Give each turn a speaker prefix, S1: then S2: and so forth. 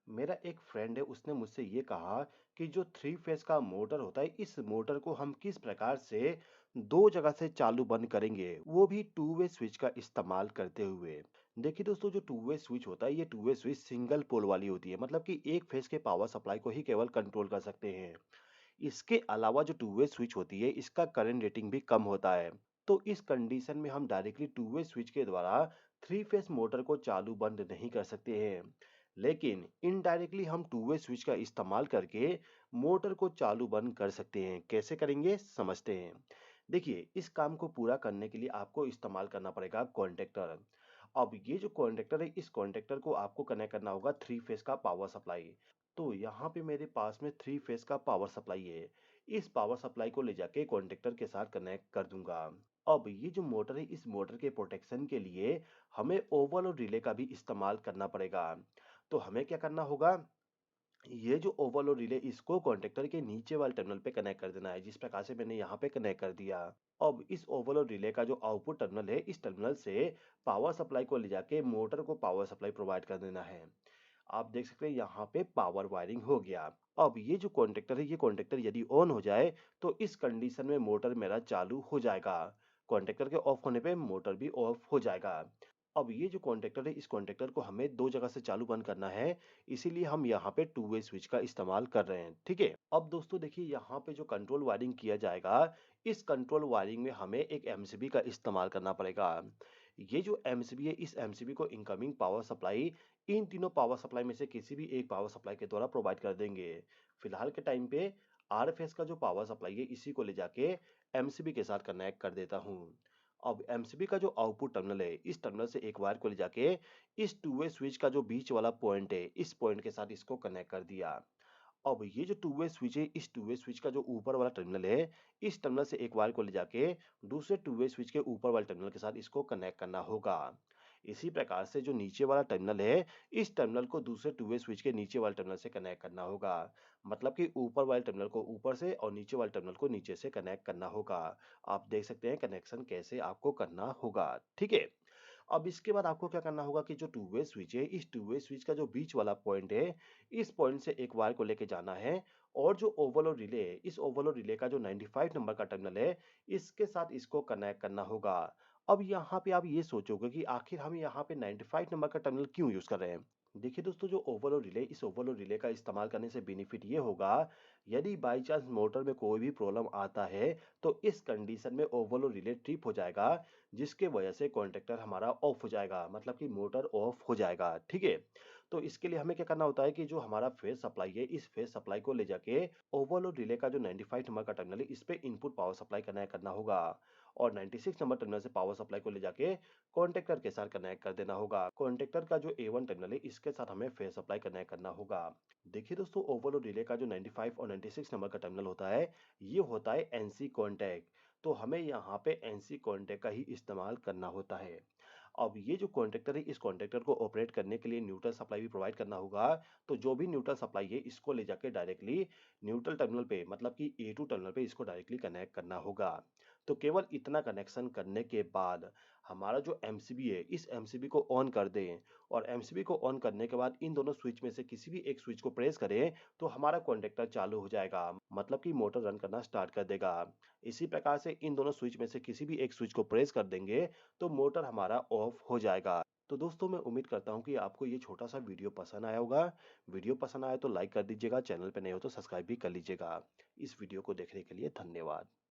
S1: मेरा एक फ्रेंड है उसने मुझसे ये कहा कि जो थ्री फेस का मोटर होता है इस मोटर को हम किस प्रकार से दो जगह से चालू बंद करेंगे वो भी टू वे स्विच का इस्तेमाल करते हुए। देखिए दोस्तों, जो टू वे स्विच होता है ये two way switch single pole वाली होती है, मतलब कि एक फेस के पावर सप्लाई को ही केवल कंट्रोल कर सकते हैं। इसके अलावा जो टू वे स्विच होती है इसका करंट रेटिंग भी कम होता है। तो इस कंडीशन में हम डायरेक्टली टू वे स्विच के द्वारा थ्री फेस मोटर को चालू बंद नहीं कर सकते हैं, लेकिन इनडायरेक्टली हम टू वे स्विच का इस्तेमाल करके मोटर को चालू बंद कर सकते हैं। कैसे करेंगे समझते हैं। देखिए, इस काम को पूरा करने के लिए आपको इस्तेमाल करना पड़ेगा कॉन्टेक्टर। अब ये जो कॉन्टेक्टर है इस कॉन्टेक्टर को आपको कनेक्ट करना होगा थ्री फेस का पावर सप्लाई। तो यहाँ पे मेरे पास में थ्री फेस का पावर सप्लाई है। इस पावर सप्लाई को ले जाके कॉन्टेक्टर के साथ कनेक्ट कर दूंगा। अब ये जो मोटर है इस मोटर के प्रोटेक्शन के लिए हमें ओवरलोड रिले का भी इस्तेमाल करना पड़ेगा। तो हमें क्या करना होगा, ये जो ओवरलोड रिले इसको कॉन्टेक्टर के नीचे वाले टर्मिनल पे कनेक्ट कर देना है, जिस प्रकार से मैंने यहाँ पे कनेक्ट कर दिया। अब इस ओवरलोड रिले का जो आउटपुट टर्मिनल है इस टर्मिनल से पावर सप्लाई को ले जाके मोटर को पावर सप्लाई प्रोवाइड कर देना है। आप देख सकते हैं यहाँ पे पावर वायरिंग हो गया। अब ये जो कॉन्टेक्टर है ये कॉन्टेक्टर यदि ऑन हो जाए तो इस कंडीशन में मोटर मेरा चालू हो जाएगा। कॉन्टेक्टर के ऑफ होने पे मोटर भी ऑफ हो जाएगा। अब ये जो कॉन्टेक्टर है इस कॉन्टेक्टर को हमें दो जगह से चालू बंद करना है, इसीलिए हम यहाँ पे टू वे स्विच का इस्तेमाल कर रहे हैं। ठीक है, अब दोस्तों देखिए यहाँ पे जो कंट्रोल वायरिंग किया जाएगा इस कंट्रोल वायरिंग में हमें एक एमसीबी का इस्तेमाल करना पड़ेगा। ये जो एमसीबी है इस एमसीबी को इनकमिंग पावर सप्लाई इन तीनों पावर सप्लाई में से किसी भी एक पावर सप्लाई के द्वारा प्रोवाइड कर देंगे। फिलहाल के टाइम पे आरएफएस का जो पावर सप्लाई है इसी को ले जाके एमसीबी के साथ कनेक्ट कर देता हूँ। अब एमसीबी का जो आउटपुट टर्मिनल है इस टर्मिनल से एक वायर को ले जाके इस टू वे स्विच का जो बीच वाला पॉइंट है इस पॉइंट के साथ इसको कनेक्ट कर दिया। अब ये जो टू वे स्विच है इस टू वे स्विच का जो ऊपर वाला टर्मिनल है इस टर्मिनल से एक वायर को ले जाके दूसरे टू वे स्विच के ऊपर वाले टर्मिनल के साथ इसको कनेक्ट करना होगा। इसी प्रकार से जो नीचे वाला टर्मिनल है इस टर्मिनल को दूसरे टू वे स्विच के नीचे वाले टर्मिनल से कनेक्ट करना होगा। मतलब कि ऊपर वाले टर्मिनल को ऊपर से और नीचे वाले टर्मिनल को नीचे से कनेक्ट करना होगा। आप देख सकते हैं कनेक्शन कैसे आपको करना होगा। ठीक है, अब इसके बाद आपको क्या करना होगा कि जो टू वे स्विच है इस टू वे स्विच का जो बीच वाला पॉइंट है इस पॉइंट से एक वायर को लेके जाना है और जो ओवरलोड रिले है इस ओवरलोड रिले का जो 95 नंबर का टर्मिनल है इसके साथ इसको कनेक्ट करना होगा। अब यहाँ पे आप ये सोचोगे कि आखिर हम यहाँ पे 95 नंबर का टर्मिनल क्यों यूज कर रहे हैं। देखिए दोस्तों, जो ओवरलोड रिले इस ओवरलोड रिले का इस्तेमाल करने से बेनिफिट ये होगा, यदि बाई चांस मोटर में कोई भी प्रॉब्लम आता है तो इस कंडीशन में ओवरलोड रिले ट्रिप हो जाएगा, जिसके वजह से कॉन्टेक्टर हमारा ऑफ हो जाएगा, मतलब कि मोटर ऑफ हो जाएगा। ठीक है, तो इसके लिए हमें क्या करना होता है कि जो हमारा फेज सप्लाई है इस फेज सप्लाई को ले जाके ओवरलोड रिले का जो 95 नंबर का टर्मिनल है इस पे इनपुट पावर सप्लाई कनेक्ट करना होगा और 96 नंबर टर्मिनल से पावर सप्लाई को ले जाके कॉन्टेक्टर के साथ कनेक्ट कर देना होगा। कॉन्टेक्टर का जो A1 टर्मिनल है इसके साथ हमें फेज सप्लाई कनेक्ट करना होगा। देखिए दोस्तों, ओवरलोड रिले का जो 95 और 96 नंबर का टर्मिनल होता है ये होता है एनसी कॉन्टैक्ट। तो हमें यहाँ पे एनसी कॉन्टैक्ट का ही इस्तेमाल करना होता है। अब ये जो कॉन्टैक्टर है इस कॉन्टैक्टर को ऑपरेट करने के लिए न्यूट्रल सप्लाई भी प्रोवाइड करना होगा। तो जो भी न्यूट्रल सप्लाई है इसको ले जाके डायरेक्टली न्यूट्रल टर्मिनल पे, मतलब कि A2 टर्मिनल पे इसको डायरेक्टली कनेक्ट करना होगा। तो केवल इतना कनेक्शन करने के बाद हमारा जो एमसीबी है इस एमसीबी को ऑन कर दें और एमसीबी को ऑन करने के बाद इन दोनों स्विच में से किसी भी एक स्विच को प्रेस करें तो हमारा कॉन्टैक्टर चालू हो जाएगा, मतलब कि मोटर रन करना स्टार्ट कर देगा। इसी प्रकार से इन दोनों स्विच में से किसी भी एक स्विच को प्रेस कर देंगे तो मोटर हमारा ऑफ हो जाएगा। तो दोस्तों, मैं उम्मीद करता हूँ कि आपको ये छोटा सा वीडियो पसंद आया होगा। वीडियो पसंद आया तो लाइक कर दीजिएगा, चैनल पे नए हो तो सब्सक्राइब भी कर लीजिएगा। इस वीडियो को देखने के लिए धन्यवाद।